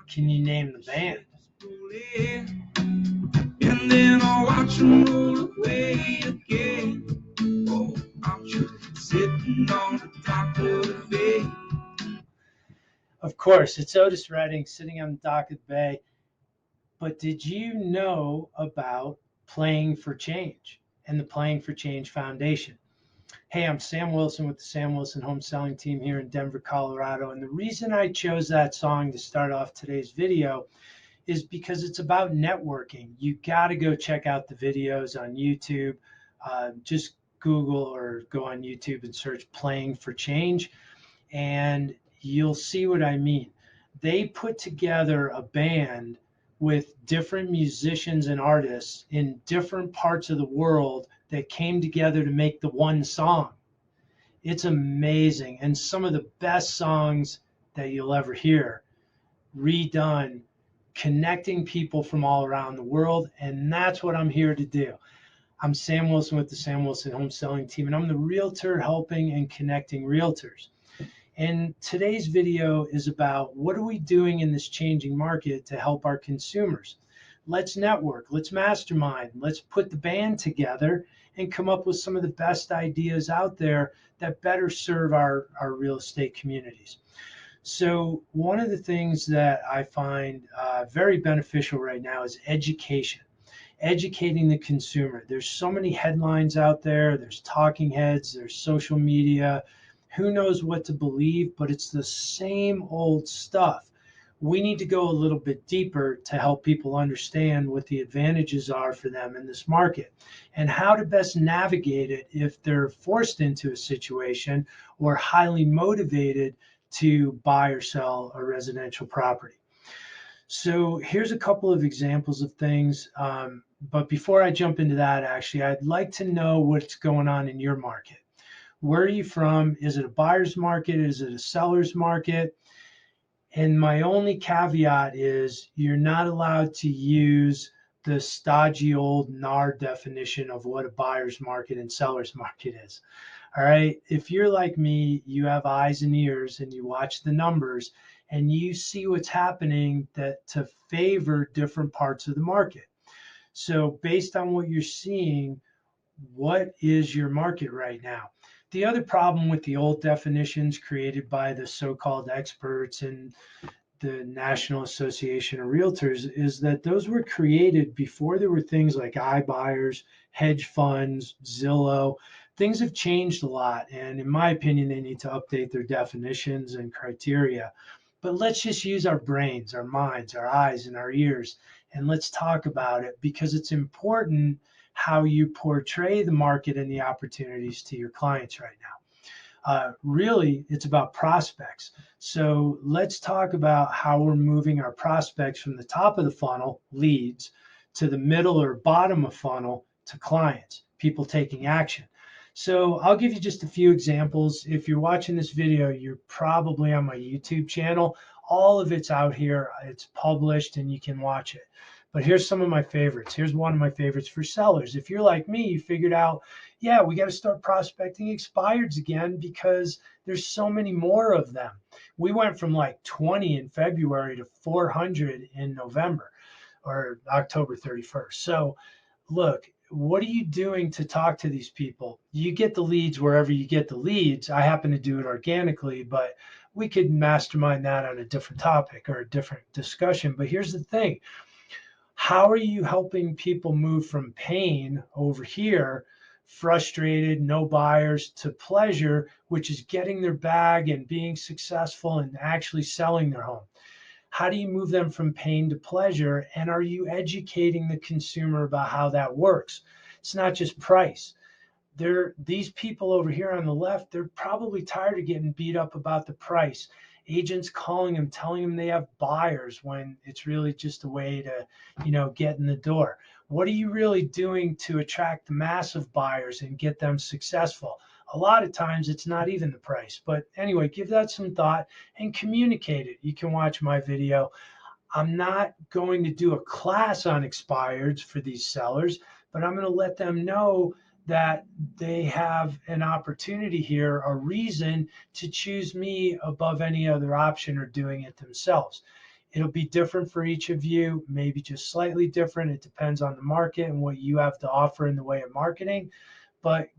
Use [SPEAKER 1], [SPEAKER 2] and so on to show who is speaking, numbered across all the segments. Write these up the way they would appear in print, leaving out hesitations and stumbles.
[SPEAKER 1] Can you name the band?
[SPEAKER 2] And then I'll watch them roll away again. Oh, I'm just sitting on the dock of the bay.
[SPEAKER 1] Of course, it's Otis Redding sitting on the dock of the bay. But did you know about Playing for Change and the Playing for Change Foundation? Hey, I'm Sam Wilson with the Sam Wilson Home Selling Team here in Denver, Colorado. And the reason I chose that song to start off today's video is because it's about networking. You got to go check out the videos on YouTube. Just Google or go on YouTube and search Playing for Change, and you'll see what I mean. They put together a band with different musicians and artists in different parts of the world that came together to make the one song. It's amazing, and some of the best songs that you'll ever hear, redone, connecting people from all around the world, and that's what I'm here to do. I'm Sam Wilson with the Sam Wilson Home Selling Team, and I'm the realtor helping and connecting realtors. And today's video is about what are we doing in this changing market to help our consumers. Let's network, let's mastermind, let's put the band together and come up with some of the best ideas out there that better serve our real estate communities. So one of the things that I find very beneficial right now is education. Educating the consumer. There's so many headlines out there, there's talking heads, there's social media. Who knows what to believe, but it's the same old stuff. We need to go a little bit deeper to help people understand what the advantages are for them in this market and how to best navigate it if they're forced into a situation or highly motivated to buy or sell a residential property. So here's a couple of examples of things. But before I jump into that, actually, I'd like to know what's going on in your market. Where are you from? Is it a buyer's market? Is it a seller's market? And my only caveat is you're not allowed to use the stodgy old NAR definition of what a buyer's market and seller's market is. All right. If you're like me, you have eyes and ears and you watch the numbers and you see what's happening that to favor different parts of the market. So based on what you're seeing, what is your market right now? The other problem with the old definitions created by the so-called experts and the National Association of Realtors is that those were created before there were things like iBuyers, hedge funds, Zillow. Things have changed a lot, and in my opinion, they need to update their definitions and criteria. But let's just use our brains, our minds, our eyes, and our ears, and let's talk about it because it's important how you portray the market and the opportunities to your clients right now. Really, it's about prospects. So let's talk about how we're moving our prospects from the top of the funnel, leads, to the middle or bottom of funnel to clients, people taking action. So I'll give you just a few examples. If you're watching this video, you're probably on my YouTube channel. All of it's out here. It's published and you can watch it. But here's some of my favorites. Here's one of my favorites for sellers. If you're like me, you figured out, yeah, we got to start prospecting expireds again because there's so many more of them. We went from like 20 in February to 400 in November or October 31st. So look, what are you doing to talk to these people? You get the leads wherever you get the leads. I happen to do it organically, but we could mastermind that on a different topic or a different discussion. But here's the thing. How are you helping people move from pain over here, frustrated, no buyers, to pleasure, which is getting their bag and being successful and actually selling their home? How do you move them from pain to pleasure? And are you educating the consumer about how that works? It's not just price. These people over here on the left, they're probably tired of getting beat up about the price. Agents calling them, telling them they have buyers when it's really just a way to, get in the door. What are you really doing to attract the massive buyers and get them successful? A lot of times it's not even the price. But anyway, give that some thought and communicate it. You can watch my video. I'm not going to do a class on expireds for these sellers, but I'm going to let them know that they have an opportunity here, a reason to choose me above any other option or doing it themselves. It'll be different for each of you, maybe just slightly different. It depends on the market and what you have to offer in the way of marketing, but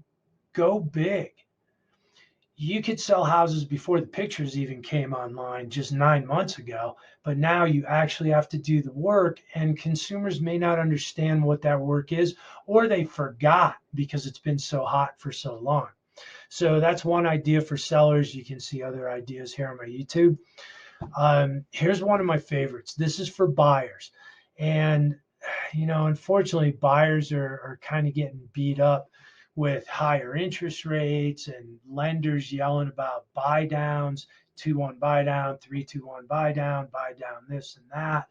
[SPEAKER 1] go big. You could sell houses before the pictures even came online just 9 months ago, but now you actually have to do the work, and consumers may not understand what that work is, or they forgot because it's been so hot for so long. So that's one idea for sellers. You can see other ideas here on my YouTube. Here's one of my favorites. This is for buyers. And, unfortunately, buyers are kind of getting beat up with higher interest rates and lenders yelling about buy downs, 2-1 buy down, 3-2-1 buy down this and that,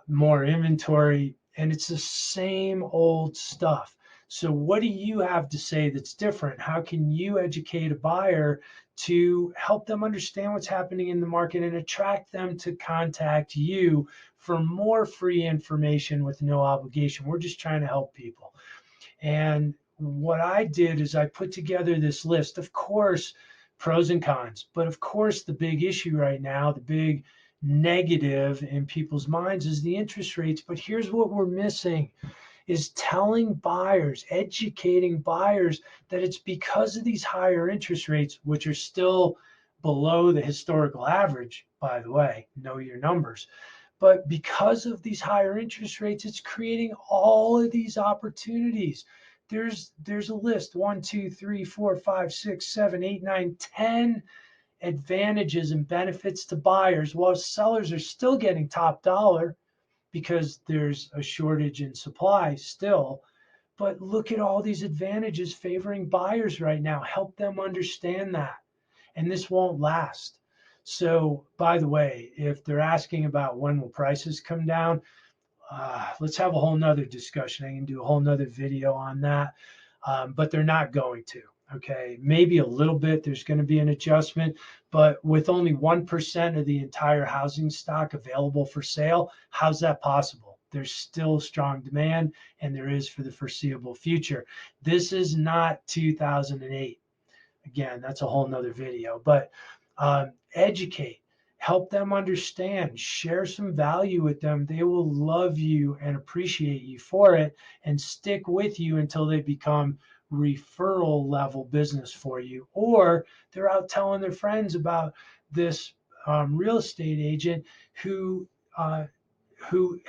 [SPEAKER 1] more inventory. And it's the same old stuff. So, what do you have to say that's different? How can you educate a buyer to help them understand what's happening in the market and attract them to contact you for more free information with no obligation? We're just trying to help people. And what I did is I put together this list, of course, pros and cons, but of course, the big issue right now, the big negative in people's minds is the interest rates. But here's what we're missing is telling buyers, educating buyers that it's because of these higher interest rates, which are still below the historical average, by the way, know your numbers. But because of these higher interest rates, it's creating all of these opportunities. There's a list 1, 2, 3, 4, 5, 6, 7, 8, 9, 10 advantages and benefits to buyers, while sellers are still getting top dollar because there's a shortage in supply still. But look at all these advantages favoring buyers right now. Help them understand that. And this won't last. So, by the way, if they're asking about when will prices come down, let's have a whole nother discussion. I can do a whole nother video on that, but they're not going to. Okay, maybe a little bit. There's going to be an adjustment, but with only 1% of the entire housing stock available for sale, how's that possible? There's still strong demand, and there is for the foreseeable future. This is not 2008. Again, that's a whole nother video, but educate, help them understand, share some value with them. They will love you and appreciate you for it and stick with you until they become referral level business for you, or they're out telling their friends about this real estate agent who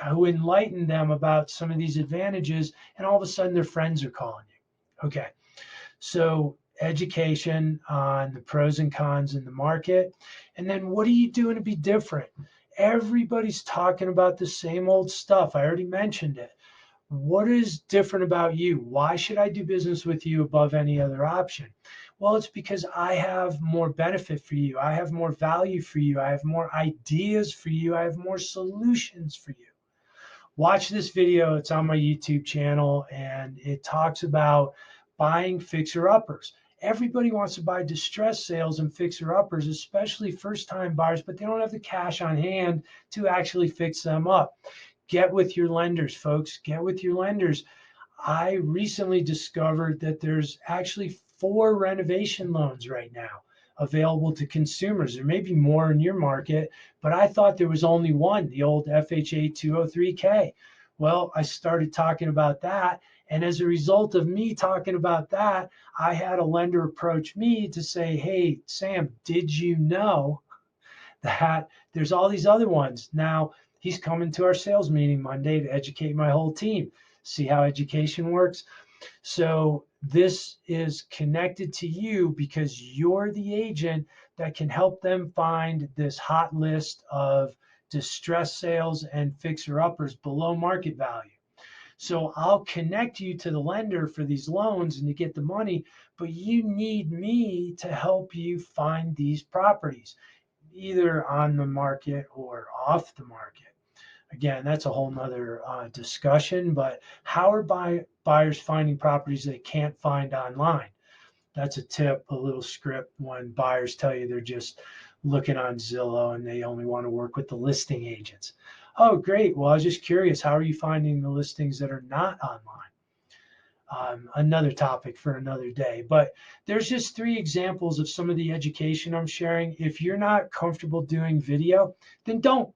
[SPEAKER 1] enlightened them about some of these advantages, and all of a sudden their friends are calling you. Okay, so education on the pros and cons in the market. And then what are you doing to be different? Everybody's talking about the same old stuff. I already mentioned it. What is different about you? Why should I do business with you above any other option? Well, it's because I have more benefit for you. I have more value for you. I have more ideas for you. I have more solutions for you. Watch this video. It's on my YouTube channel, and it talks about buying fixer-uppers. Everybody wants to buy distress sales and fixer-uppers, especially first-time buyers, but they don't have the cash on hand to actually fix them up. Get with your lenders, folks. Get with your lenders. I recently discovered that there's actually 4 renovation loans right now available to consumers. There may be more in your market, but I thought there was only one, the old FHA 203K. Well, I started talking about that. And as a result of me talking about that, I had a lender approach me to say, hey, Sam, did you know that there's all these other ones? Now, he's coming to our sales meeting Monday to educate my whole team. See how education works? So this is connected to you because you're the agent that can help them find this hot list of distress sales and fixer-uppers below market value. So I'll connect you to the lender for these loans and to get the money, but you need me to help you find these properties, either on the market or off the market. Again, that's a whole nother discussion, but how are buyers finding properties they can't find online? That's a tip, a little script when buyers tell you they're just looking on Zillow and they only want to work with the listing agents. Oh, great. Well, I was just curious, how are you finding the listings that are not online? another topic for another day. But there's just 3 examples of some of the education I'm sharing. If you're not comfortable doing video, then don't.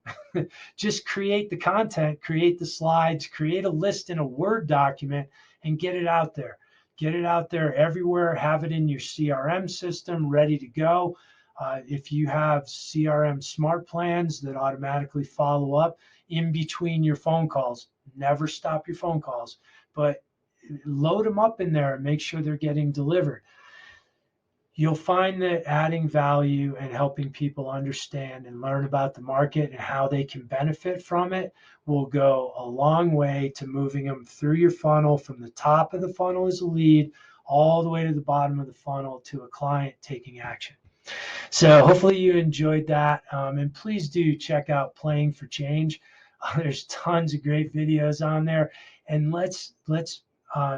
[SPEAKER 1] Just create the content, create the slides, create a list in a Word document, and get it out there. Get it out there everywhere. Have it in your CRM system ready to go. If you have CRM smart plans that automatically follow up in between your phone calls, never stop your phone calls, but load them up in there and make sure they're getting delivered. You'll find that adding value and helping people understand and learn about the market and how they can benefit from it will go a long way to moving them through your funnel from the top of the funnel as a lead all the way to the bottom of the funnel to a client taking action. So hopefully you enjoyed that. And please do check out Playing for Change. There's tons of great videos on there. And let's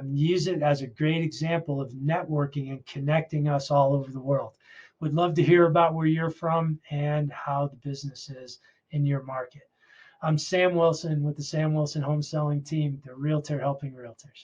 [SPEAKER 1] use it as a great example of networking and connecting us all over the world. Would love to hear about where you're from and how the business is in your market. I'm Sam Wilson with the Sam Wilson Home Selling Team, the Realtor helping Realtors.